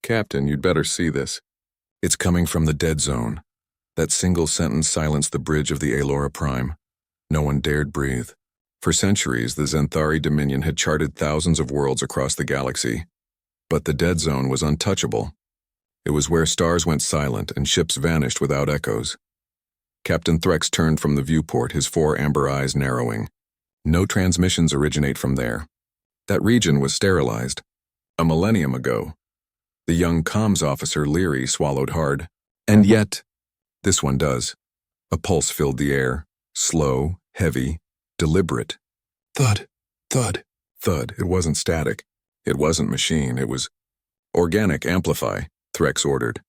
Captain, you'd better see this. It's coming from the dead zone. That single sentence silenced the bridge of the Aelora Prime. No one dared breathe. For centuries, the Zenthari Dominion had charted thousands of worlds across the galaxy. But the dead zone was untouchable. It was where stars went silent and ships vanished without echoes. Captain Threx turned from the viewport, his 4 amber eyes narrowing. No transmissions originate from there. That region was sterilized. A millennium ago. The young comms officer Liri swallowed hard. And yet, this one does. A pulse filled the air. Slow, heavy, deliberate. Thud, thud, thud. It wasn't static. It wasn't machine. It was organic. Amplify, Threx ordered.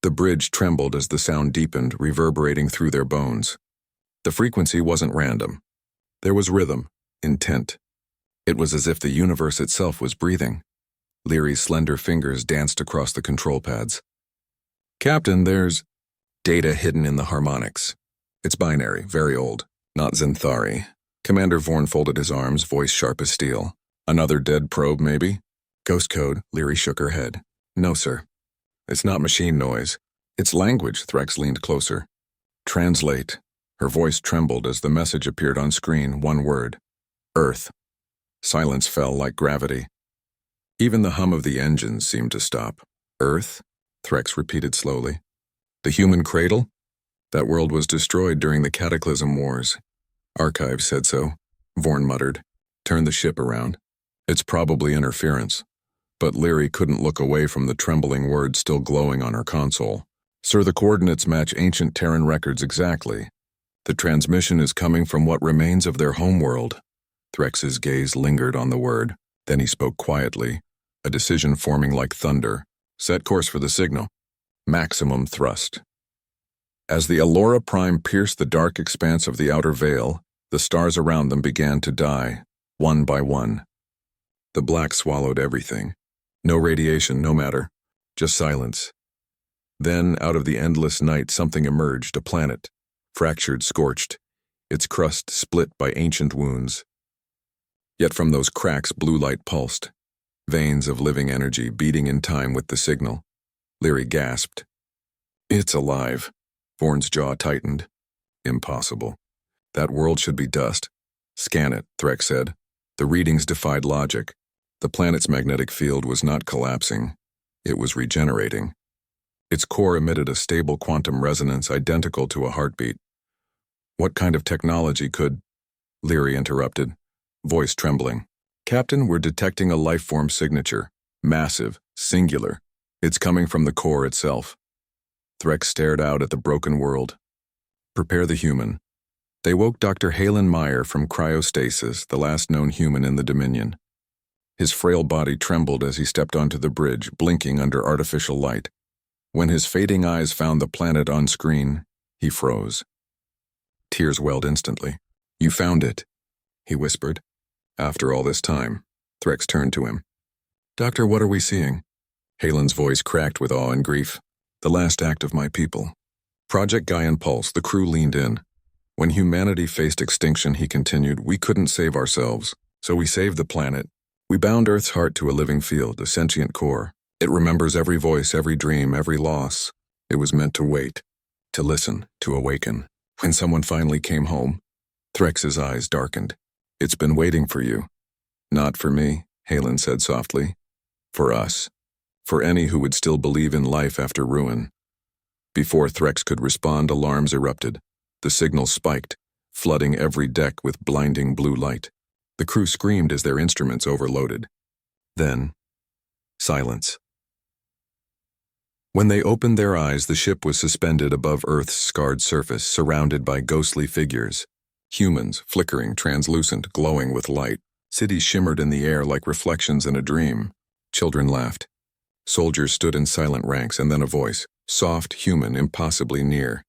The bridge trembled as the sound deepened, reverberating through their bones. The frequency wasn't random. There was rhythm, intent. It was as if the universe itself was breathing. Liri's slender fingers danced across the control pads. Captain, there's data hidden in the harmonics. It's binary, very old, not Zenthari. Commander Vorn folded his arms, voice sharp as steel. Another dead probe, maybe? Ghost code, Liri shook her head. No, sir. It's not machine noise. It's language, Threx leaned closer. Translate. Her voice trembled as the message appeared on screen, one word. Earth. Silence fell like gravity. Even the hum of the engines seemed to stop. Earth? Threx repeated slowly. The human cradle? That world was destroyed during the Cataclysm Wars. Archives said so, Vorn muttered. Turn the ship around. It's probably interference. But Liri couldn't look away from the trembling words still glowing on her console. Sir, the coordinates match ancient Terran records exactly. The transmission is coming from what remains of their homeworld. Threx's gaze lingered on the word. Then he spoke quietly, a decision forming like thunder. Set course for the signal. Maximum thrust. As the Aelora Prime pierced the dark expanse of the outer veil, the stars around them began to die, one by one. The black swallowed everything. No radiation, no matter. Just silence. Then, out of the endless night, something emerged, a planet. Fractured, scorched, its crust split by ancient wounds. Yet from those cracks, blue light pulsed. Veins of living energy beating in time with the signal. Liri gasped. It's alive. Vorn's jaw tightened. Impossible. That world should be dust. Scan it, Threx said. The readings defied logic. The planet's magnetic field was not collapsing. It was regenerating. Its core emitted a stable quantum resonance identical to a heartbeat. What kind of technology could... Liri interrupted, voice trembling. Captain, we're detecting a life-form signature. Massive, singular. It's coming from the core itself. Threx stared out at the broken world. Prepare the human. They woke Dr. Halen Meyer from cryostasis, the last known human in the Dominion. His frail body trembled as he stepped onto the bridge, blinking under artificial light. When his fading eyes found the planet on screen, he froze. Tears welled instantly. You found it, he whispered. After all this time, Threx turned to him. Doctor, what are we seeing? Halen's voice cracked with awe and grief. The last act of my people. Project Gaian Pulse, the crew leaned in. When humanity faced extinction, he continued, we couldn't save ourselves, so we saved the planet. We bound Earth's heart to a living field, a sentient core. It remembers every voice, every dream, every loss. It was meant to wait, to listen, to awaken. When someone finally came home, Threx's eyes darkened. It's been waiting for you. Not for me, Halen said softly. For us. For any who would still believe in life after ruin. Before Threx could respond, alarms erupted. The signal spiked, flooding every deck with blinding blue light. The crew screamed as their instruments overloaded. Then, silence. When they opened their eyes, the ship was suspended above Earth's scarred surface, surrounded by ghostly figures. Humans, flickering, translucent, glowing with light. Cities shimmered in the air like reflections in a dream. Children laughed. Soldiers stood in silent ranks, and then a voice, soft, human, impossibly near.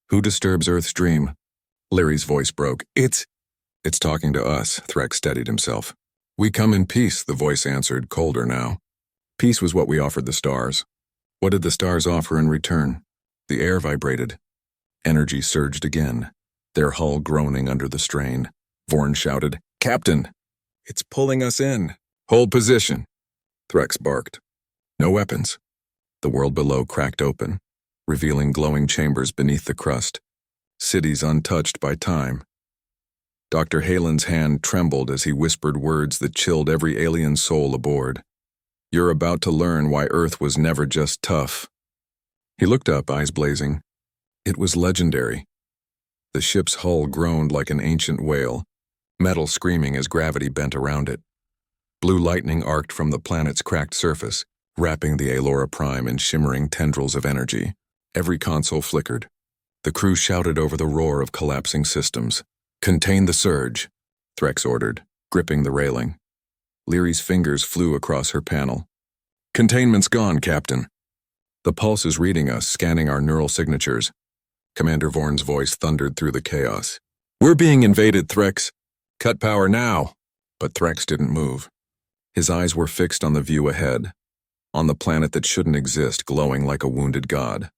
Who disturbs Earth's dream? Liri's voice broke. It's talking to us, Threx steadied himself. We come in peace, the voice answered, colder now. Peace was what we offered the stars. What did the stars offer in return? The air vibrated. Energy surged again, their hull groaning under the strain. Vorn shouted, Captain! It's pulling us in. Hold position. Threx barked. No weapons. The world below cracked open, revealing glowing chambers beneath the crust, cities untouched by time. Dr. Halen's hand trembled as he whispered words that chilled every alien soul aboard. You're about to learn why Earth was never just tough. He looked up, eyes blazing. It was legendary. The ship's hull groaned like an ancient whale, metal screaming as gravity bent around it. Blue lightning arced from the planet's cracked surface, wrapping the Aelora Prime in shimmering tendrils of energy. Every console flickered. The crew shouted over the roar of collapsing systems. "Contain the surge," Threx ordered, gripping the railing. Liri's fingers flew across her panel. "Containment's gone, Captain." "The pulse is reading us, scanning our neural signatures." Commander Vorn's voice thundered through the chaos. "We're being invaded, Threx. Cut power now." But Threx didn't move. His eyes were fixed on the view ahead, on the planet that shouldn't exist, glowing like a wounded god.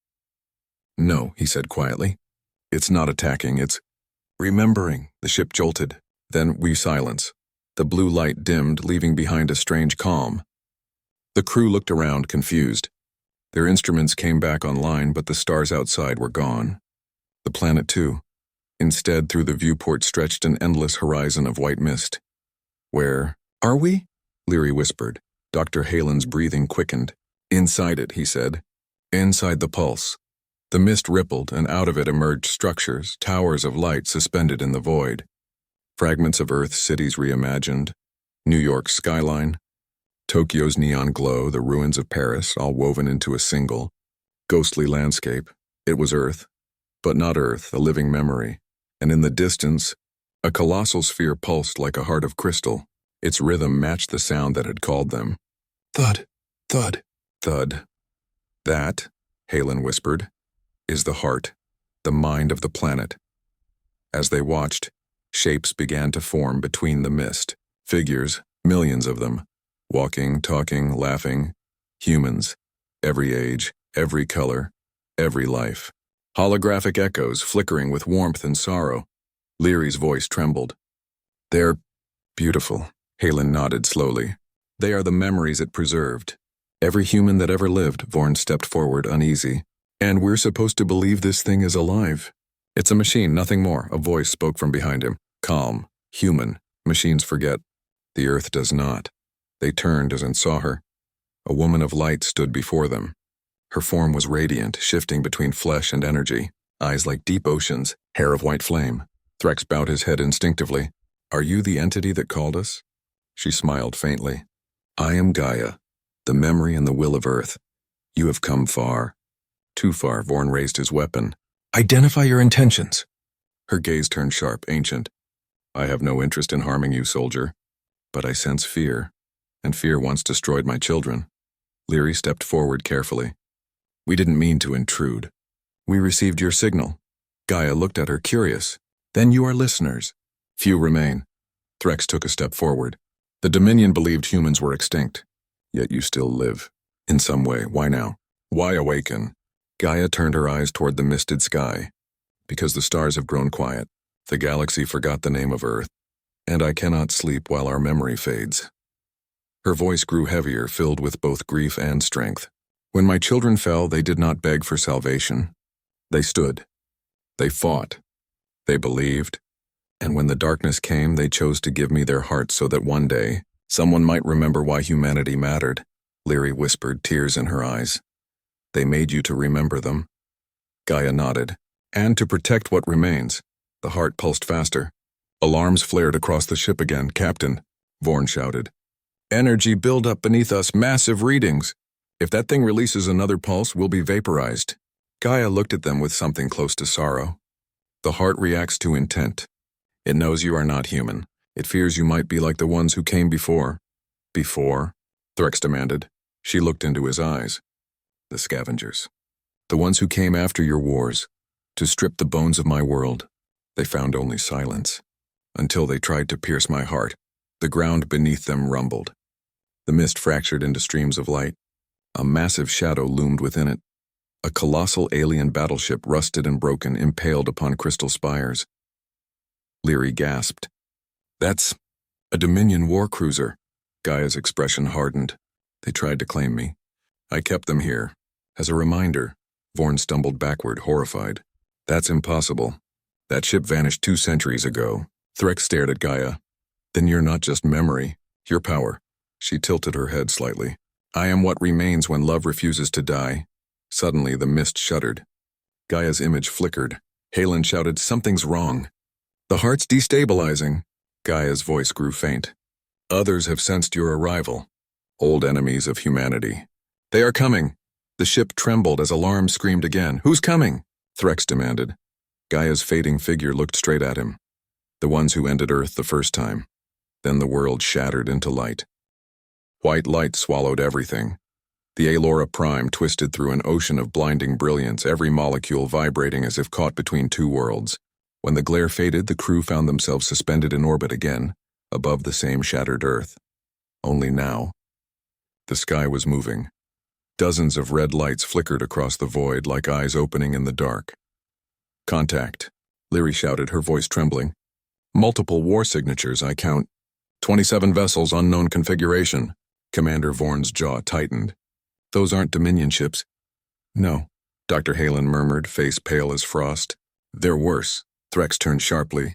"No," he said quietly. "It's not attacking, it's remembering." The ship jolted. Then silence. The blue light dimmed, leaving behind a strange calm. The crew looked around, confused. Their instruments came back online, but the stars outside were gone. The planet, too. Instead, through the viewport stretched an endless horizon of white mist. "Where are we?" Liri whispered. Dr. Halen's breathing quickened. "Inside it," he said. "Inside the pulse." The mist rippled, and out of it emerged structures, towers of light suspended in the void. Fragments of Earth's cities reimagined. New York's skyline, Tokyo's neon glow, the ruins of Paris, all woven into a single, ghostly landscape. It was Earth, but not Earth, a living memory. And in the distance, a colossal sphere pulsed like a heart of crystal. Its rhythm matched the sound that had called them. Thud, thud, thud. "That," Halen whispered, "is the heart, the mind of the planet." As they watched, shapes began to form between the mist. Figures, millions of them, walking, talking, laughing. Humans, every age, every color, every life. Holographic echoes flickering with warmth and sorrow. Liri's voice trembled. "They're beautiful," Halen nodded slowly. "They are the memories it preserved. Every human that ever lived." Vorn stepped forward, uneasy. "And we're supposed to believe this thing is alive." "It's a machine, nothing more," a voice spoke from behind him. Calm, human. Machines forget. The Earth does not. They turned and saw her. A woman of light stood before them. Her form was radiant, shifting between flesh and energy, eyes like deep oceans, hair of white flame. Threx bowed his head instinctively. "Are you the entity that called us?" She smiled faintly. "I am Gaia, the memory and the will of Earth. You have come far." "Too far." Vorn raised his weapon. "Identify your intentions." Her gaze turned sharp, ancient. "I have no interest in harming you, soldier. But I sense fear, and fear once destroyed my children." Liri stepped forward carefully. "We didn't mean to intrude. We received your signal." Gaia looked at her, curious. "Then you are listeners." "Few remain." Threx took a step forward. "The Dominion believed humans were extinct. Yet you still live. In some way. Why now? Why awaken?" Gaia turned her eyes toward the misted sky. "Because the stars have grown quiet. The galaxy forgot the name of Earth. And I cannot sleep while our memory fades." Her voice grew heavier, filled with both grief and strength. "When my children fell, they did not beg for salvation. They stood. They fought. They believed. And when the darkness came, they chose to give me their hearts so that one day, someone might remember why humanity mattered." Liri whispered, tears in her eyes. "They made you to remember them." Gaia nodded. "And to protect what remains." The heart pulsed faster. Alarms flared across the ship again. "Captain," Vorn shouted. "Energy buildup beneath us, massive readings. If that thing releases another pulse, we'll be vaporized." Gaia looked at them with something close to sorrow. "The heart reacts to intent. It knows you are not human. It fears you might be like the ones who came before." "Before?" Threx demanded. She looked into his eyes. "The scavengers. The ones who came after your wars, to strip the bones of my world. They found only silence. Until they tried to pierce my heart. The ground beneath them rumbled. The mist fractured into streams of light. A massive shadow loomed within it. A colossal alien battleship, rusted and broken, impaled upon crystal spires. Liri gasped. "That's a Dominion war cruiser." Gaia's expression hardened. "They tried to claim me. I kept them here. As a reminder, Vorn stumbled backward, horrified. That's impossible. That ship vanished 2 centuries ago. Threx stared at Gaia. Then you're not just memory, you're power. She tilted her head slightly. I am what remains when love refuses to die. Suddenly, the mist shuddered. Gaia's image flickered. Halen shouted, something's wrong. The heart's destabilizing. Gaia's voice grew faint. Others have sensed your arrival. Old enemies of humanity. They are coming. The ship trembled as alarm screamed again. Who's coming? Threx demanded. Gaia's fading figure looked straight at him. The ones who ended Earth the first time. Then the world shattered into light. White light swallowed everything. The Aelora Prime twisted through an ocean of blinding brilliance, every molecule vibrating as if caught between 2 worlds. When the glare faded, the crew found themselves suspended in orbit again, above the same shattered Earth. Only now, the sky was moving. Dozens of red lights flickered across the void like eyes opening in the dark. Contact, Liri shouted, her voice trembling. Multiple war signatures, I count. 27 vessels, unknown configuration. Commander Vorn's jaw tightened. Those aren't Dominion ships. No, Dr. Halen murmured, face pale as frost. They're worse. Threx turned sharply.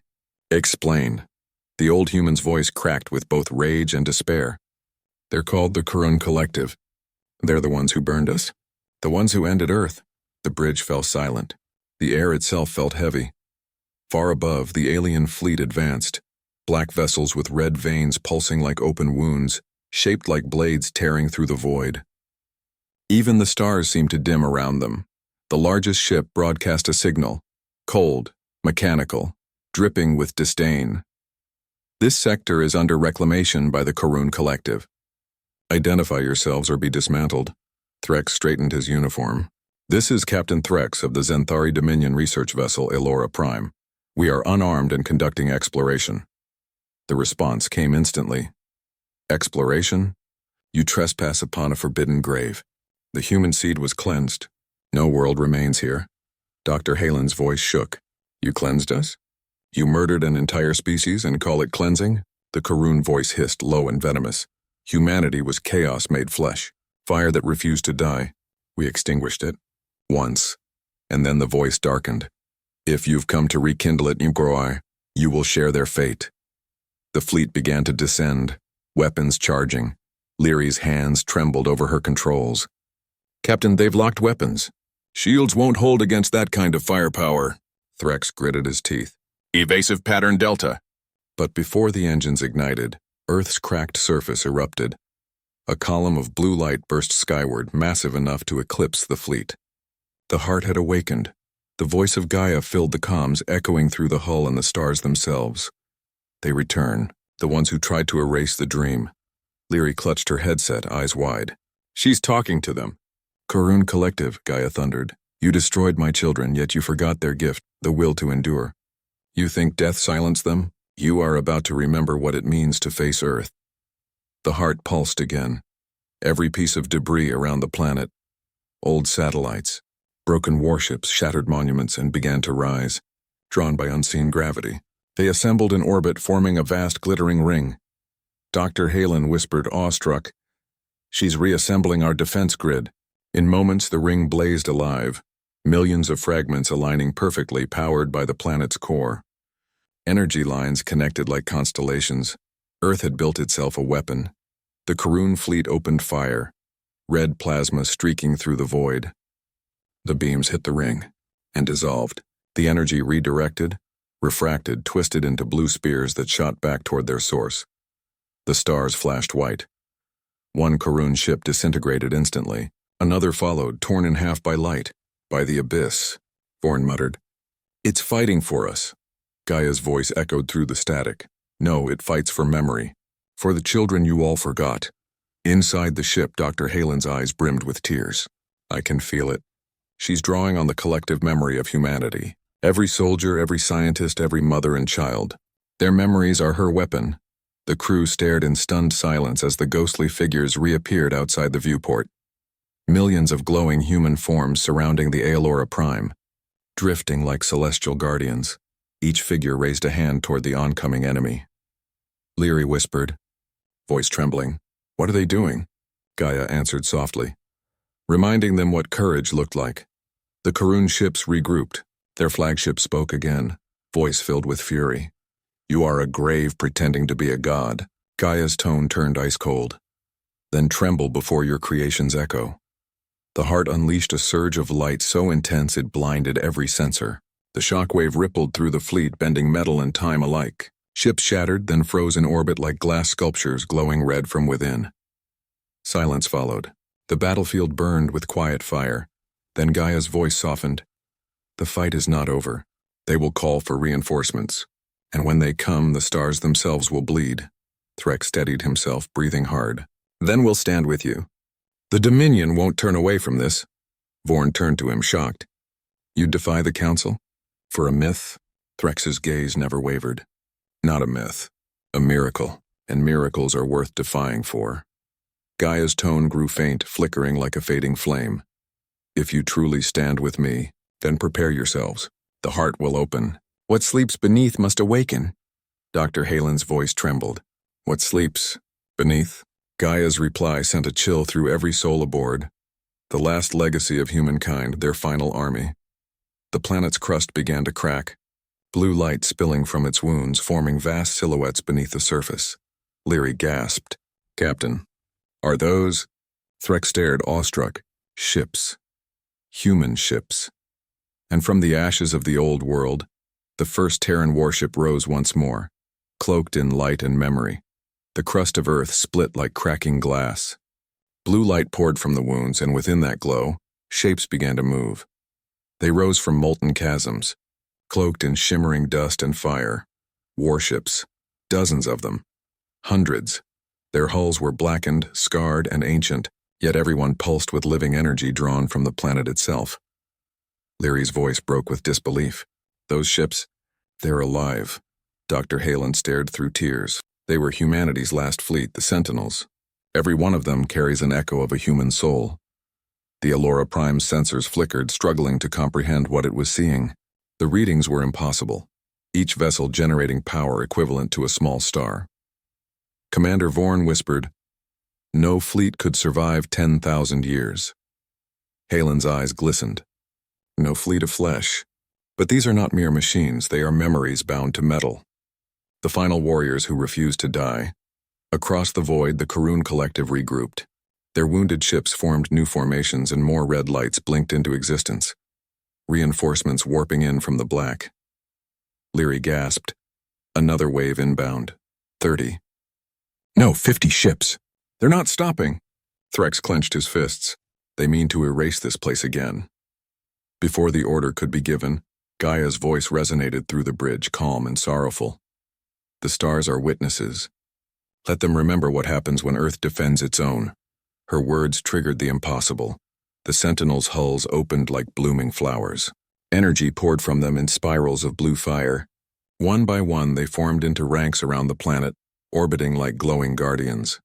Explain. The old human's voice cracked with both rage and despair. They're called the Koruun Collective. They're the ones who burned us. The ones who ended Earth. The bridge fell silent. The air itself felt heavy. Far above, the alien fleet advanced. Black vessels with red veins pulsing like open wounds, shaped like blades tearing through the void. Even the stars seemed to dim around them. The largest ship broadcast a signal. Cold, mechanical, dripping with disdain. This sector is under reclamation by the Koruun Collective. Identify yourselves or be dismantled. Threx straightened his uniform. This is Captain Threx of the Zenthari Dominion research vessel Aelora Prime. We are unarmed and conducting exploration. The response came instantly. Exploration? You trespass upon a forbidden grave. The human seed was cleansed. No world remains here. Dr. Halen's voice shook. You cleansed us? You murdered an entire species and call it cleansing? The Koruun voice hissed, low and venomous. Humanity was chaos made flesh, fire that refused to die. We extinguished it. Once. And then the voice darkened. If you've come to rekindle it, you will share their fate. The fleet began to descend, weapons charging. Liri's hands trembled over her controls. Captain, they've locked weapons. Shields won't hold against that kind of firepower. Threx gritted his teeth. Evasive pattern Delta. But before the engines ignited, Earth's cracked surface erupted. A column of blue light burst skyward, massive enough to eclipse the fleet. The heart had awakened. The voice of Gaia filled the comms, echoing through the hull and the stars themselves. They return, the ones who tried to erase the dream. Liri clutched her headset, eyes wide. She's talking to them. Koruun Collective, Gaia thundered. You destroyed my children, yet you forgot their gift, the will to endure. You think death silenced them? You are about to remember what it means to face Earth. The heart pulsed again. Every piece of debris around the planet. Old satellites, broken warships, shattered monuments, and began to rise, drawn by unseen gravity. They assembled in orbit, forming a vast glittering ring. Dr. Halen whispered, awestruck, She's reassembling our defense grid. In moments, the ring blazed alive, millions of fragments aligning perfectly, powered by the planet's core. Energy lines connected like constellations. Earth had built itself a weapon. The Koruun fleet opened fire, red plasma streaking through the void. The beams hit the ring and dissolved. The energy redirected, refracted, twisted into blue spears that shot back toward their source. The stars flashed white. One Koruun ship disintegrated instantly. Another followed, torn in half by light. By the abyss, Vorn muttered. It's fighting for us. Gaia's voice echoed through the static. No, it fights for memory. For the children you all forgot. Inside the ship, Dr. Halen's eyes brimmed with tears. I can feel it. She's drawing on the collective memory of humanity. Every soldier, every scientist, every mother and child. Their memories are her weapon. The crew stared in stunned silence as the ghostly figures reappeared outside the viewport. Millions of glowing human forms surrounding the Aelora Prime, drifting like celestial guardians. Each figure raised a hand toward the oncoming enemy. Liri whispered, voice trembling. What are they doing? Gaia answered softly. reminding them what courage looked like. The Koruun ships regrouped. Their flagship spoke again, voice filled with fury. "You are a grave pretending to be a god." Gaia's tone turned ice cold. "Then tremble before your creation's echo." The heart unleashed a surge of light so intense it blinded every sensor. The shockwave rippled through the fleet, bending metal and time alike. Ships shattered, then froze in orbit like glass sculptures glowing red from within. Silence followed. The battlefield burned with quiet fire. Then Gaia's voice softened. "The fight is not over. They will call for reinforcements. And when they come, the stars themselves will bleed." Threx steadied himself, breathing hard. "Then we'll stand with you. The Dominion won't turn away from this." Vorn turned to him, shocked. "You'd defy the Council? For a myth?" Threx's gaze never wavered. "Not a myth. A miracle. And miracles are worth defying for." Gaia's tone grew faint, flickering like a fading flame. "If you truly stand with me, then prepare yourselves. The heart will open. What sleeps beneath must awaken." Dr. Halen's voice trembled. "What sleeps beneath?" Gaia's reply sent a chill through every soul aboard. The last legacy of humankind, their final army. The planet's crust began to crack, blue light spilling from its wounds, forming vast silhouettes beneath the surface. Liri gasped. "Captain, are those—" Threx stared, awestruck. "Ships. Human ships." And from the ashes of the old world, the first Terran warship rose once more, cloaked in light and memory. The crust of Earth split like cracking glass. Blue light poured from the wounds, and within that glow, shapes began to move. They rose from molten chasms, cloaked in shimmering dust and fire. Warships. Dozens of them. Hundreds. Their hulls were blackened, scarred, and ancient, yet everyone pulsed with living energy drawn from the planet itself. Liri's voice broke with disbelief. "Those ships, they're alive." Dr. Halen stared through tears. "They were humanity's last fleet, the Sentinels. Every one of them carries an echo of a human soul." The Aelora Prime's sensors flickered, struggling to comprehend what it was seeing. The readings were impossible, each vessel generating power equivalent to a small star. Commander Vorn whispered, "No fleet could survive 10,000 years." Halen's eyes glistened. "No fleet of flesh. But these are not mere machines, they are memories bound to metal. The final warriors who refused to die." Across the void, the Koruun collective regrouped. Their wounded ships formed new formations, and more red lights blinked into existence. Reinforcements warping in from the black. Liri gasped. Another wave inbound. 30. "No, 50 ships. They're not stopping." Threx clenched his fists. "They mean to erase this place again." Before the order could be given, Gaia's voice resonated through the bridge, calm and sorrowful. "The stars are witnesses. Let them remember what happens when Earth defends its own." Her words triggered the impossible. The Sentinels' hulls opened like blooming flowers. Energy poured from them in spirals of blue fire. One by one, they formed into ranks around the planet, orbiting like glowing guardians.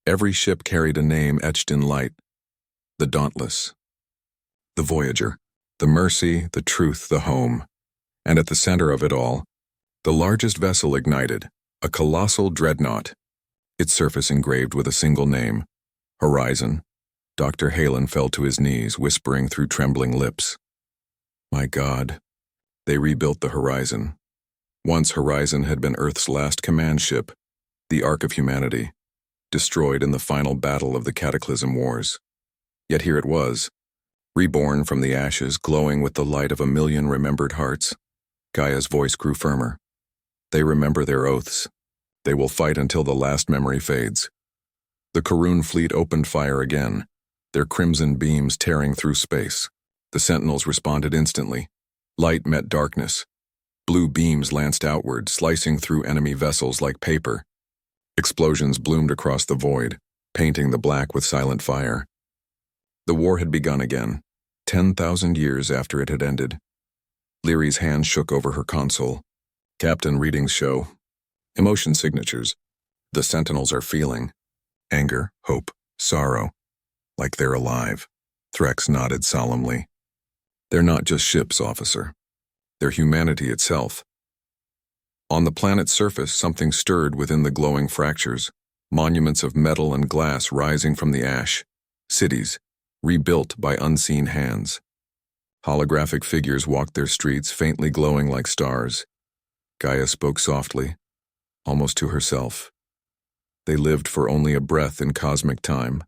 Every ship carried a name etched in light. The Dauntless. The Voyager. The Mercy, the Truth, the Home. And at the center of it all, the largest vessel ignited, a colossal dreadnought, its surface engraved with a single name, Horizon. Dr. Halen fell to his knees, whispering through trembling lips. "My God." They rebuilt the Horizon. Once Horizon had been Earth's last command ship, the Ark of Humanity, destroyed in the final battle of the Cataclysm Wars. Yet here it was, reborn from the ashes, glowing with the light of 1,000,000 remembered hearts. Gaia's voice grew firmer. "They remember their oaths. They will fight until the last memory fades." The Koruun fleet opened fire again, their crimson beams tearing through space. The Sentinels responded instantly. Light met darkness. Blue beams lanced outward, slicing through enemy vessels like paper. Explosions bloomed across the void, painting the black with silent fire. The war had begun again, 10,000 years after it had ended. Liri's hand shook over her console. "Captain, readings show. Emotion signatures. The Sentinels are feeling. Anger, hope, sorrow. Like they're alive." Threx nodded solemnly. "They're not just ships, officer. They're humanity itself." On the planet's surface, something stirred within the glowing fractures, monuments of metal and glass rising from the ash. Cities, rebuilt by unseen hands. Holographic figures walked their streets, faintly glowing like stars. Gaia spoke softly, almost to herself. They lived for only a breath in cosmic time,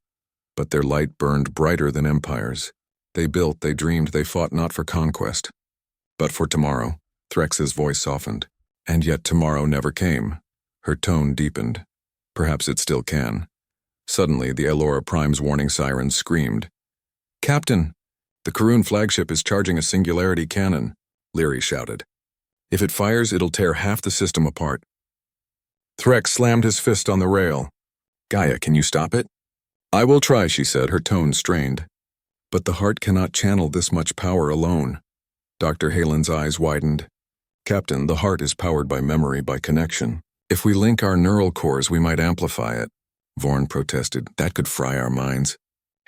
but their light burned brighter than empires. They built, they dreamed, they fought not for conquest, but for tomorrow. Threx's voice softened. And yet tomorrow never came. Her tone deepened. Perhaps it still can. Suddenly, the Aelora Prime's warning siren screamed. "Captain, the Koruun flagship is charging a singularity cannon," Liri shouted. "If it fires, it'll tear half the system apart." Threx slammed his fist on the rail. "Gaia, can you stop it?" "I will try," she said, her tone strained. "But the heart cannot channel this much power alone." Dr. Halen's eyes widened. "Captain, the heart is powered by memory, by connection. If we link our neural cores, we might amplify it." Vorn protested. "That could fry our minds."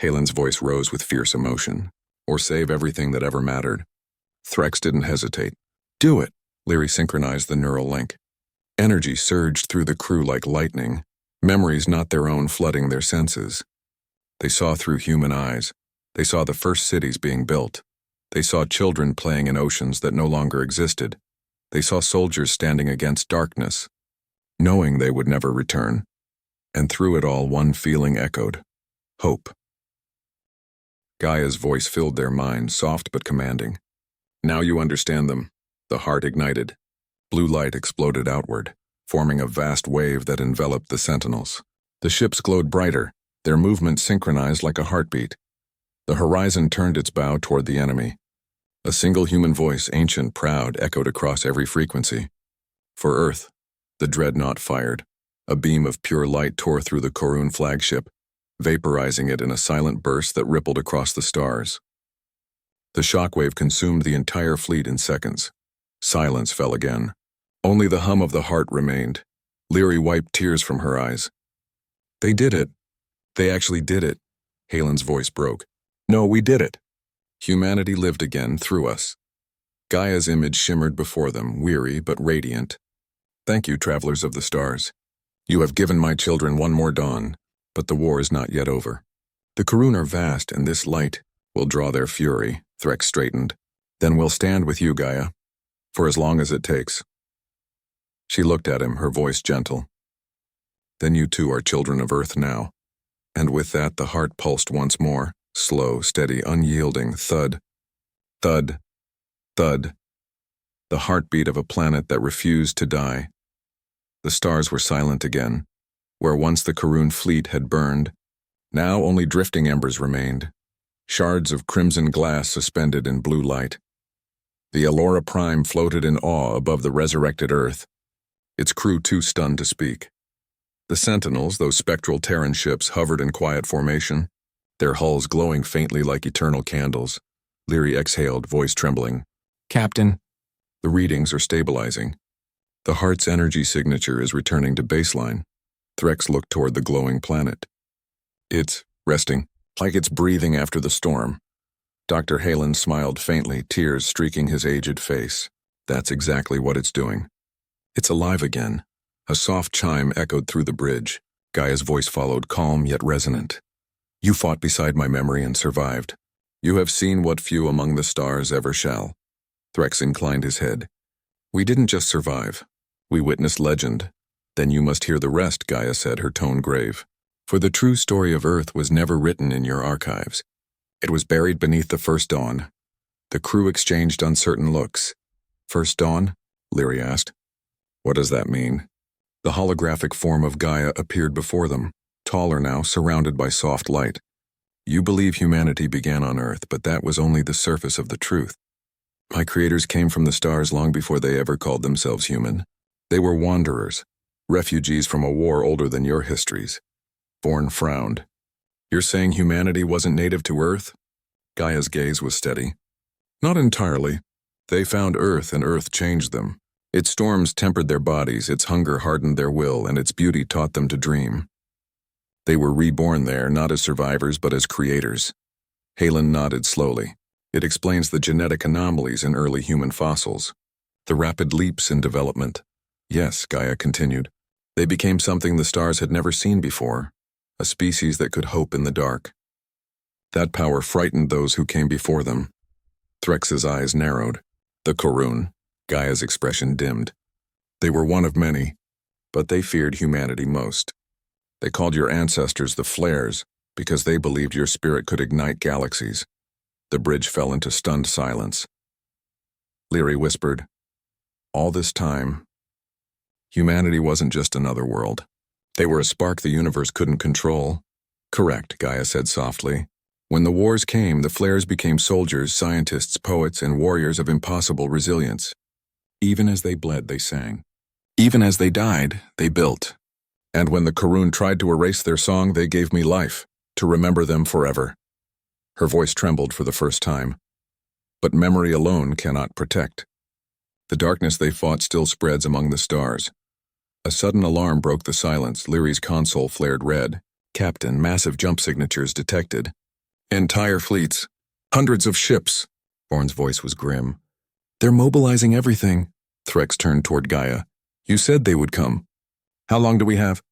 Halen's voice rose with fierce emotion. "Or save everything that ever mattered." Threx didn't hesitate. "Do it." Liri synchronized the neural link. Energy surged through the crew like lightning, memories not their own flooding their senses. They saw through human eyes. They saw the first cities being built. They saw children playing in oceans that no longer existed. They saw soldiers standing against darkness, knowing they would never return. And through it all, one feeling echoed: hope. Gaia's voice filled their minds, soft but commanding. "Now you understand them." The heart ignited. Blue light exploded outward, forming a vast wave that enveloped the sentinels. The ships glowed brighter, their movement synchronized like a heartbeat. The horizon turned its bow toward the enemy. A single human voice, ancient, proud, echoed across every frequency. For Earth, the dreadnought fired. A beam of pure light tore through the Koruun flagship, vaporizing it in a silent burst that rippled across the stars. The shockwave consumed the entire fleet in seconds. Silence fell again. Only the hum of the heart remained. Liri wiped tears from her eyes. "They did it. They actually did it." Halen's voice broke. "No, we did it. Humanity lived again through us." Gaia's image shimmered before them, weary but radiant. "Thank you, travelers of the stars. You have given my children one more dawn, but the war is not yet over. The Koruun are vast, and this light will draw their fury." Threx straightened. "Then we'll stand with you, Gaia, for as long as it takes." She looked at him, her voice gentle. "Then you too are children of Earth now." And with that, the heart pulsed once more, slow, steady, unyielding, thud, thud, thud. The heartbeat of a planet that refused to die. The stars were silent again. Where once the Koruun fleet had burned, now only drifting embers remained, shards of crimson glass suspended in blue light. The Aelora Prime floated in awe above the resurrected Earth, its crew too stunned to speak. The Sentinels, those spectral Terran ships, hovered in quiet formation, their hulls glowing faintly like eternal candles. Liri exhaled, voice trembling. "Captain." "The readings are stabilizing. The heart's energy signature is returning to baseline." Threx looked toward the glowing planet. "It's resting, like it's breathing after the storm." Dr. Halen smiled faintly, tears streaking his aged face. "That's exactly what it's doing. It's alive again." A soft chime echoed through the bridge. Gaia's voice followed, calm yet resonant. "You fought beside my memory and survived. You have seen what few among the stars ever shall." Threx inclined his head. "We didn't just survive. We witnessed legend." "Then you must hear the rest," Gaia said, her tone grave. "For the true story of Earth was never written in your archives. It was buried beneath the first dawn." The crew exchanged uncertain looks. "First dawn?" Liri asked. "What does that mean?" The holographic form of Gaia appeared before them, taller now, surrounded by soft light. "You believe humanity began on Earth, but that was only the surface of the truth. My creators came from the stars long before they ever called themselves human. They were wanderers, refugees from a war older than your histories." Vorn frowned. "You're saying humanity wasn't native to Earth?" Gaia's gaze was steady. "Not entirely. They found Earth, and Earth changed them. Its storms tempered their bodies, its hunger hardened their will, and its beauty taught them to dream. They were reborn there, not as survivors, but as creators." Halen nodded slowly. "It explains the genetic anomalies in early human fossils, the rapid leaps in development." "Yes," Gaia continued. "They became something the stars had never seen before, a species that could hope in the dark." That power frightened those who came before them. Threx's eyes narrowed. The Koruun. Gaia's expression dimmed. They were one of many, but they feared humanity most. They called your ancestors the Flares because they believed your spirit could ignite galaxies. The bridge fell into stunned silence. Liri whispered, "All this time, humanity wasn't just another world. They were a spark the universe couldn't control." "Correct," Gaia said softly. "When the wars came, the Flares became soldiers, scientists, poets, and warriors of impossible resilience. Even as they bled, they sang. Even as they died, they built. And when the Koruun tried to erase their song, they gave me life, to remember them forever." Her voice trembled for the first time. "But memory alone cannot protect. The darkness they fought still spreads among the stars." A sudden alarm broke the silence. Liri's console flared red. "Captain, massive jump signatures detected. Entire fleets. Hundreds of ships." Vorn's voice was grim. "They're mobilizing everything." Threx turned toward Gaia. "You said they would come. How long do we have?"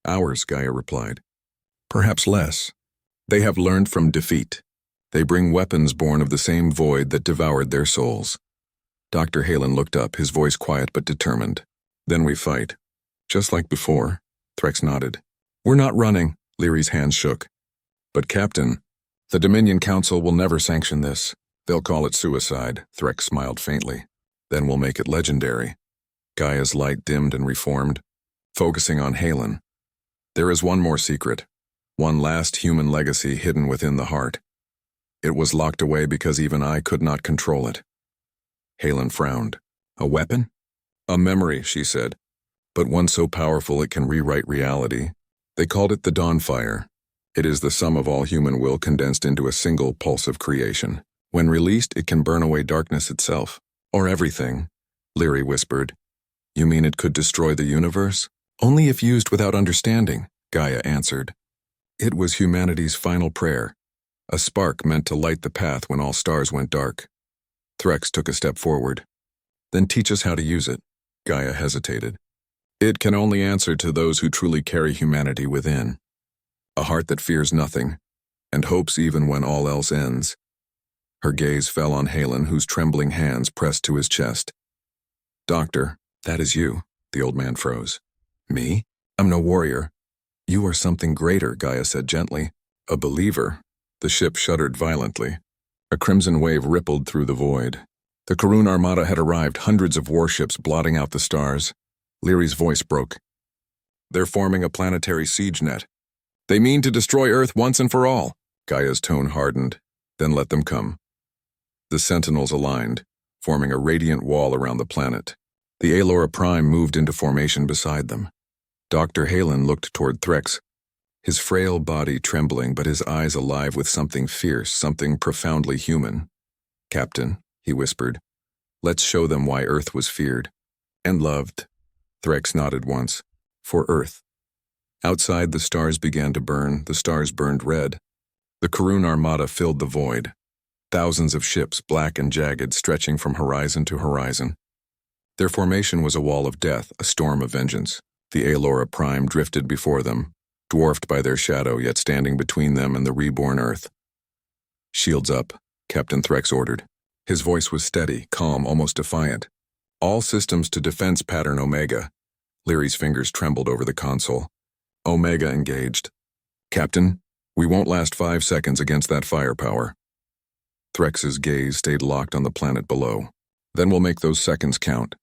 "Hours," Gaia replied. "Perhaps less. They have learned from defeat. They bring weapons born of the same void that devoured their souls." Dr. Halen looked up, his voice quiet but determined. "Then we fight. Just like before." Threx nodded. "We're not running." Liri's hands shook. "But Captain, the Dominion Council will never sanction this. They'll call it suicide." Threx smiled faintly. "Then we'll make it legendary." Gaia's light dimmed and reformed, focusing on Halen. "There is one more secret. One last human legacy hidden within the heart. It was locked away because even I could not control it." Halen frowned. "A weapon?" "A memory," she said, "but one so powerful it can rewrite reality. They called it the Dawnfire. It is the sum of all human will condensed into a single pulse of creation. When released, it can burn away darkness itself. Or everything." Liri whispered. "You mean it could destroy the universe?" "Only if used without understanding," Gaia answered. "It was humanity's final prayer. A spark meant to light the path when all stars went dark." Threx took a step forward. "Then teach us how to use it." Gaia hesitated. "It can only answer to those who truly carry humanity within. A heart that fears nothing, and hopes even when all else ends." Her gaze fell on Halen, whose trembling hands pressed to his chest. "Doctor, that is you." The old man froze. "Me? I'm no warrior." "You are something greater," Gaia said gently. "A believer." The ship shuddered violently. A crimson wave rippled through the void. The Koruun armada had arrived, hundreds of warships blotting out the stars. Liri's voice broke. "They're forming a planetary siege net. They mean to destroy Earth once and for all." Gaia's tone hardened. "Then let them come." The sentinels aligned, forming a radiant wall around the planet. The Aelora Prime moved into formation beside them. Dr. Halen looked toward Threx, his frail body trembling but his eyes alive with something fierce, something profoundly human. "Captain," he whispered, "let's show them why Earth was feared and loved." Threx nodded once. "For Earth." Outside, the stars began to burn. The stars burned red. The Koruun armada filled the void. Thousands of ships, black and jagged, stretching from horizon to horizon. Their formation was a wall of death, a storm of vengeance. The Aelora Prime drifted before them, dwarfed by their shadow, yet standing between them and the reborn Earth. "Shields up," Captain Threx ordered. His voice was steady, calm, almost defiant. "All systems to defense pattern Omega." Liri's fingers trembled over the console. "Omega engaged." "Captain, we won't last 5 seconds against that firepower." Threx's gaze stayed locked on the planet below. "Then we'll make those seconds count."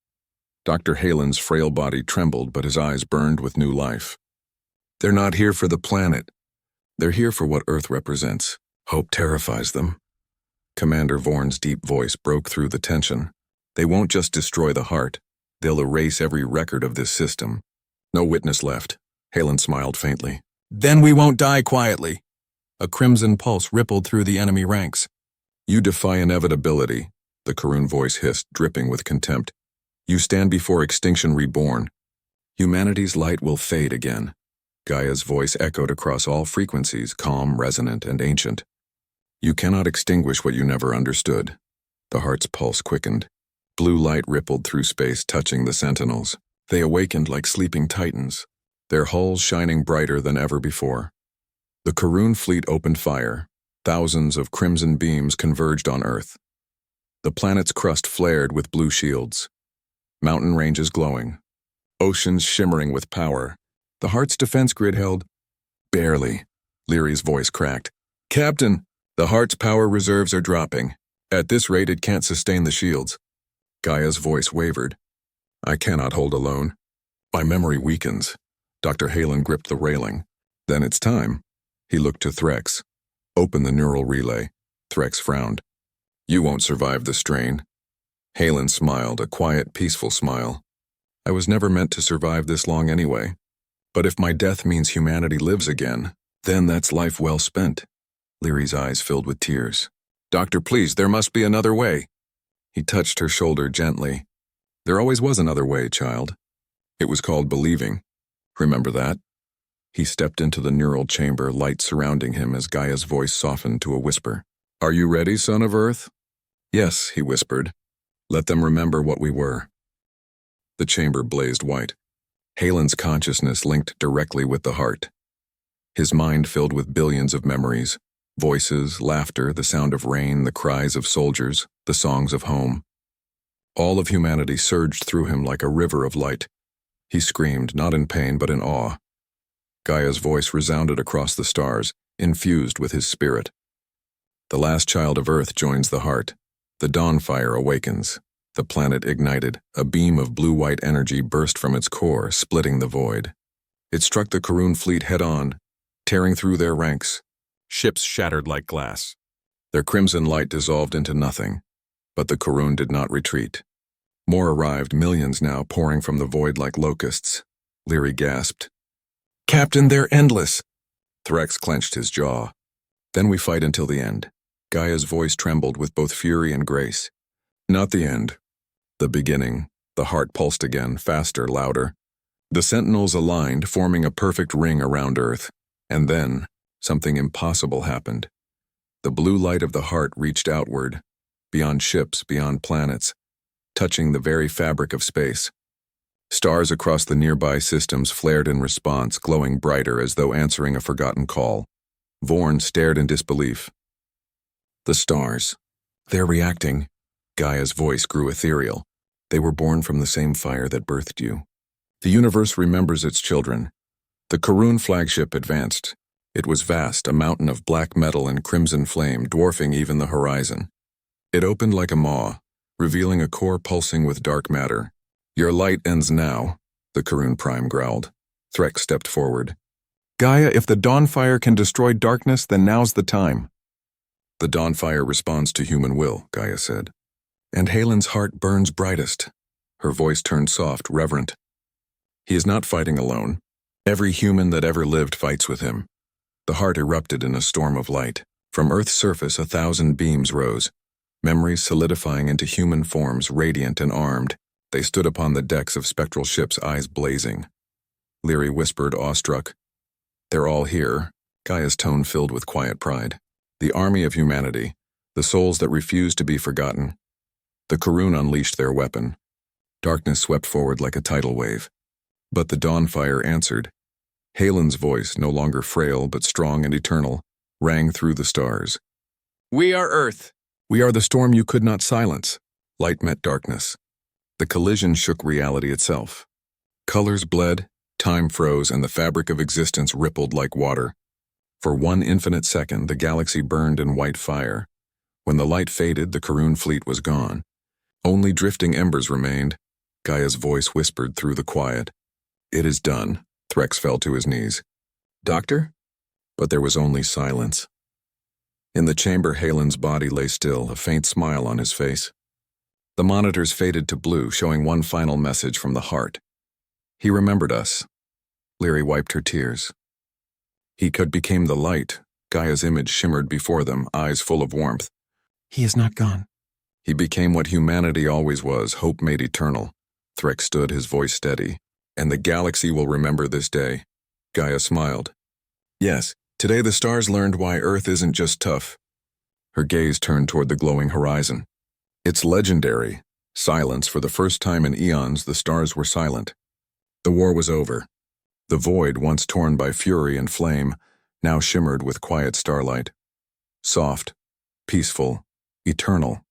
Dr. Halen's frail body trembled, but his eyes burned with new life. "They're not here for the planet. They're here for what Earth represents. Hope terrifies them." Commander Vorn's deep voice broke through the tension. "They won't just destroy the heart. They'll erase every record of this system." No witness left. Halen smiled faintly. "Then we won't die quietly." A crimson pulse rippled through the enemy ranks. "You defy inevitability," the Koruun voice hissed, dripping with contempt. "You stand before extinction reborn. Humanity's light will fade again." Gaia's voice echoed across all frequencies, calm, resonant, and ancient. "You cannot extinguish what you never understood." The heart's pulse quickened. Blue light rippled through space, touching the sentinels. They awakened like sleeping titans, their hulls shining brighter than ever before. The Koruun fleet opened fire. Thousands of crimson beams converged on Earth. The planet's crust flared with blue shields. Mountain ranges glowing. Oceans shimmering with power. The Heart's defense grid held. Barely. Liri's voice cracked. Captain, the Heart's power reserves are dropping. At this rate, it can't sustain the shields. Gaia's voice wavered. I cannot hold alone. My memory weakens. Dr. Halen gripped the railing. Then it's time. He looked to Threx. Open the neural relay. Threx frowned. You won't survive the strain. Halen smiled, a quiet, peaceful smile. I was never meant to survive this long anyway. But if my death means humanity lives again, then that's life well spent. Liri's eyes filled with tears. Doctor, please, there must be another way. He touched her shoulder gently. There always was another way, child. It was called believing. Remember that? He stepped into the neural chamber, light surrounding him as Gaia's voice softened to a whisper. Are you ready, son of Earth? Yes, he whispered. Let them remember what we were. The chamber blazed white. Halen's consciousness linked directly with the Heart. His mind filled with billions of memories. Voices, laughter, the sound of rain, the cries of soldiers, the songs of home. All of humanity surged through him like a river of light. He screamed, not in pain but in awe. Gaia's voice resounded across the stars, infused with his spirit. The last child of Earth joins the Heart. The dawn fire awakens. The planet ignited. A beam of blue-white energy burst from its core, splitting the void. It struck the Koruun fleet head-on, tearing through their ranks. Ships shattered like glass. Their crimson light dissolved into nothing. But the Koruun did not retreat. More arrived, millions now pouring from the void like locusts. Liri gasped. Captain, they're endless. Threx clenched his jaw. Then we fight until the end. Gaia's voice trembled with both fury and grace. Not the end. The beginning. The Heart pulsed again, faster, louder. The sentinels aligned, forming a perfect ring around Earth. And then, something impossible happened. The blue light of the Heart reached outward, beyond ships, beyond planets, touching the very fabric of space. Stars across the nearby systems flared in response, glowing brighter as though answering a forgotten call. Vorn stared in disbelief. The stars. They're reacting. Gaia's voice grew ethereal. They were born from the same fire that birthed you. The universe remembers its children. The Koruun flagship advanced. It was vast, a mountain of black metal and crimson flame, dwarfing even the horizon. It opened like a maw, revealing a core pulsing with dark matter. Your light ends now, the Koruun Prime growled. Threx stepped forward. Gaia, if the Dawnfire can destroy darkness, then now's the time. The Dawnfire responds to human will, Gaia said. And Halen's heart burns brightest. Her voice turned soft, reverent. He is not fighting alone. Every human that ever lived fights with him. The Heart erupted in a storm of light. From Earth's surface 1,000 beams rose, memories solidifying into human forms, radiant and armed. They stood upon the decks of spectral ships, eyes blazing. Liri whispered, awestruck. They're all here, Gaia's tone filled with quiet pride. The army of humanity, the souls that refuse to be forgotten. The Koruun unleashed their weapon. Darkness swept forward like a tidal wave. But the Dawnfire answered. Halen's voice, no longer frail but strong and eternal, rang through the stars. We are Earth. We are the storm you could not silence. Light met darkness. The collision shook reality itself. Colors bled, time froze, and the fabric of existence rippled like water. For one infinite second, the galaxy burned in white fire. When the light faded, the Koruun fleet was gone. Only drifting embers remained. Gaia's voice whispered through the quiet. It is done. Threx fell to his knees. Doctor? But there was only silence. In the chamber, Halen's body lay still, a faint smile on his face. The monitors faded to blue, showing one final message from the Heart. He remembered us. Liri wiped her tears. He became the light. Gaia's image shimmered before them, eyes full of warmth. He is not gone. He became what humanity always was, hope made eternal. Threx stood, his voice steady. And the galaxy will remember this day. Gaia smiled. Yes, today the stars learned why Earth isn't just tough. Her gaze turned toward the glowing horizon. It's legendary. Silence. For the first time in eons, the stars were silent. The war was over. The void, once torn by fury and flame, now shimmered with quiet starlight. Soft, peaceful, eternal.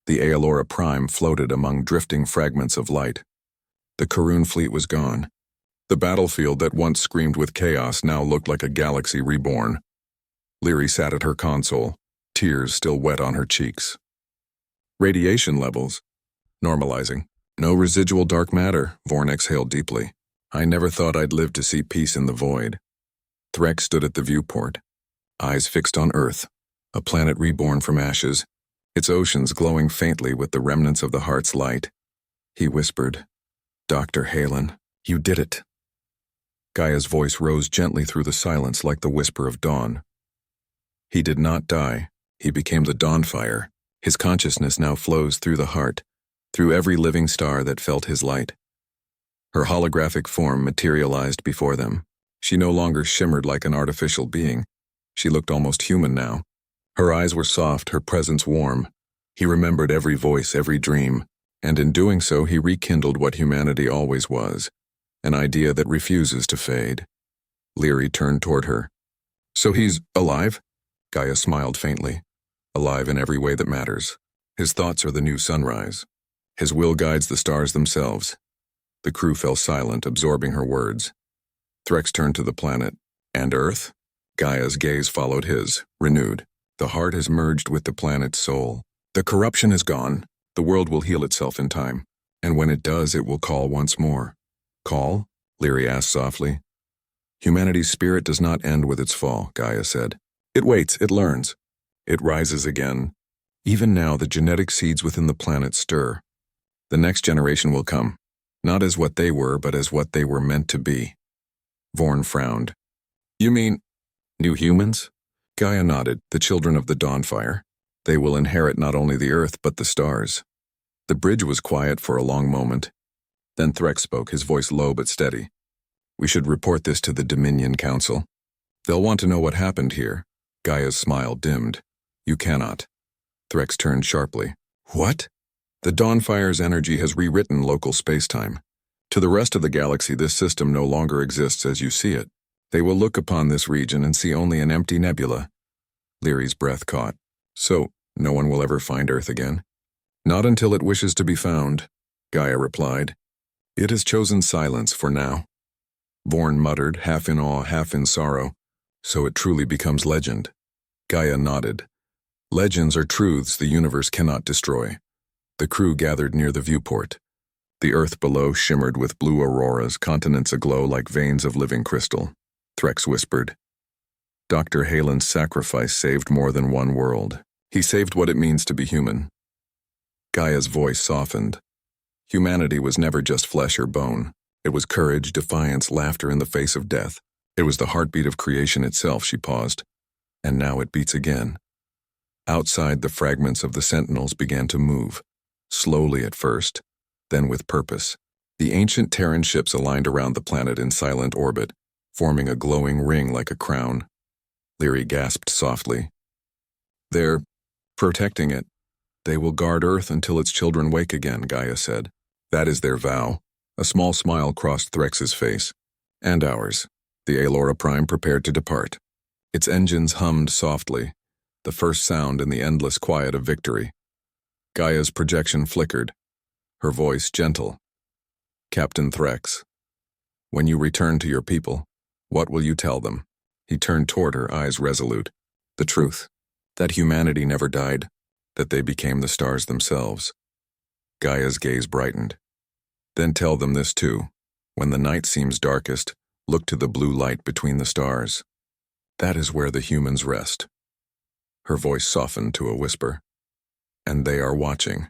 The Aelora Prime floated among drifting fragments of light. The Koruun fleet was gone. The battlefield that once screamed with chaos now looked like a galaxy reborn. Liri sat at her console, tears still wet on her cheeks. Radiation levels. Normalizing. No residual dark matter, Vorn exhaled deeply. I never thought I'd live to see peace in the void. Threx stood at the viewport, eyes fixed on Earth, a planet reborn from ashes, its oceans glowing faintly with the remnants of the heart's light. He whispered, Dr. Halen, you did it. Gaia's voice rose gently through the silence like the whisper of dawn. He did not die. He became the Dawnfire. His consciousness now flows through the heart, through every living star that felt his light. Her holographic form materialized before them. She no longer shimmered like an artificial being. She looked almost human now. Her eyes were soft, her presence warm. He remembered every voice, every dream, and in doing so he rekindled what humanity always was, an idea that refuses to fade. Liri turned toward her. So he's alive? Gaia smiled faintly. Alive in every way that matters. His thoughts are the new sunrise. His will guides the stars themselves. The crew fell silent, absorbing her words. Threx turned to the planet. And Earth? Gaia's gaze followed his, renewed. The heart has merged with the planet's soul. The corruption is gone. The world will heal itself in time. And when it does, it will call once more. Call? Liri asked softly. Humanity's spirit does not end with its fall, Gaia said. It waits, it learns. It rises again. Even now, the genetic seeds within the planet stir. The next generation will come, not as what they were, but as what they were meant to be. Vorn frowned. You mean new humans? Gaia nodded, the children of the Dawnfire. They will inherit not only the Earth, but the stars. The bridge was quiet for a long moment. Then Threx spoke, his voice low but steady. We should report this to the Dominion Council. They'll want to know what happened here. Gaia's smile dimmed. You cannot. Threx turned sharply. What? The Dawnfire's energy has rewritten local spacetime. To the rest of the galaxy, this system no longer exists as you see it. They will look upon this region and see only an empty nebula. Liri's breath caught. So, no one will ever find Earth again? Not until it wishes to be found, Gaia replied. It has chosen silence for now. Vorn muttered, half in awe, half in sorrow. So it truly becomes legend. Gaia nodded. Legends are truths the universe cannot destroy. The crew gathered near the viewport. The Earth below shimmered with blue auroras, continents aglow like veins of living crystal. Threx whispered. Dr. Halen's sacrifice saved more than one world. He saved what it means to be human. Gaia's voice softened. Humanity was never just flesh or bone. It was courage, defiance, laughter in the face of death. It was the heartbeat of creation itself, she paused. And now it beats again. Outside, the fragments of the sentinels began to move, slowly at first, then with purpose. The ancient Terran ships aligned around the planet in silent orbit, forming a glowing ring like a crown. Liri gasped softly. They're protecting it. They will guard Earth until its children wake again, Gaia said. That is their vow. A small smile crossed Threx's face. And ours. The Aelora Prime prepared to depart. Its engines hummed softly, the first sound in the endless quiet of victory. Gaia's projection flickered, her voice gentle. Captain Threx, when you return to your people, what will you tell them? He turned toward her, eyes resolute. The truth, that humanity never died, that they became the stars themselves. Gaia's gaze brightened. Then tell them this too. When the night seems darkest, look to the blue light between the stars. That is where the humans rest. Her voice softened to a whisper. And they are watching.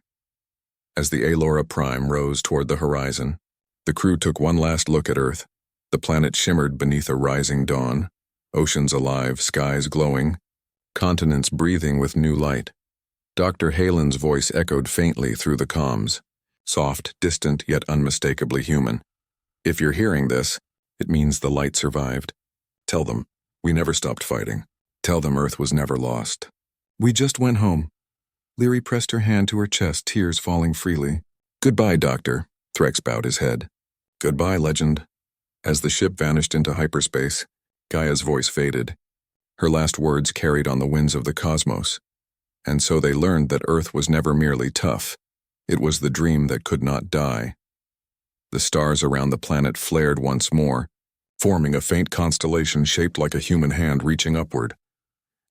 As the Aelora Prime rose toward the horizon, the crew took one last look at Earth. The planet shimmered beneath a rising dawn, oceans alive, skies glowing, continents breathing with new light. Dr. Halen's voice echoed faintly through the comms, soft, distant, yet unmistakably human. If you're hearing this, it means the light survived. Tell them, we never stopped fighting. Tell them Earth was never lost. We just went home. Liri pressed her hand to her chest, tears falling freely. Goodbye, Doctor. Threx bowed his head. Goodbye, Legend. As the ship vanished into hyperspace, Gaia's voice faded. Her last words carried on the winds of the cosmos. And so they learned that Earth was never merely tough. It was the dream that could not die. The stars around the planet flared once more, forming a faint constellation shaped like a human hand reaching upward.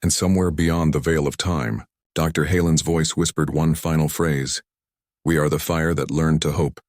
And somewhere beyond the veil of time, Dr. Halen's voice whispered one final phrase. "We are the fire that learned to hope."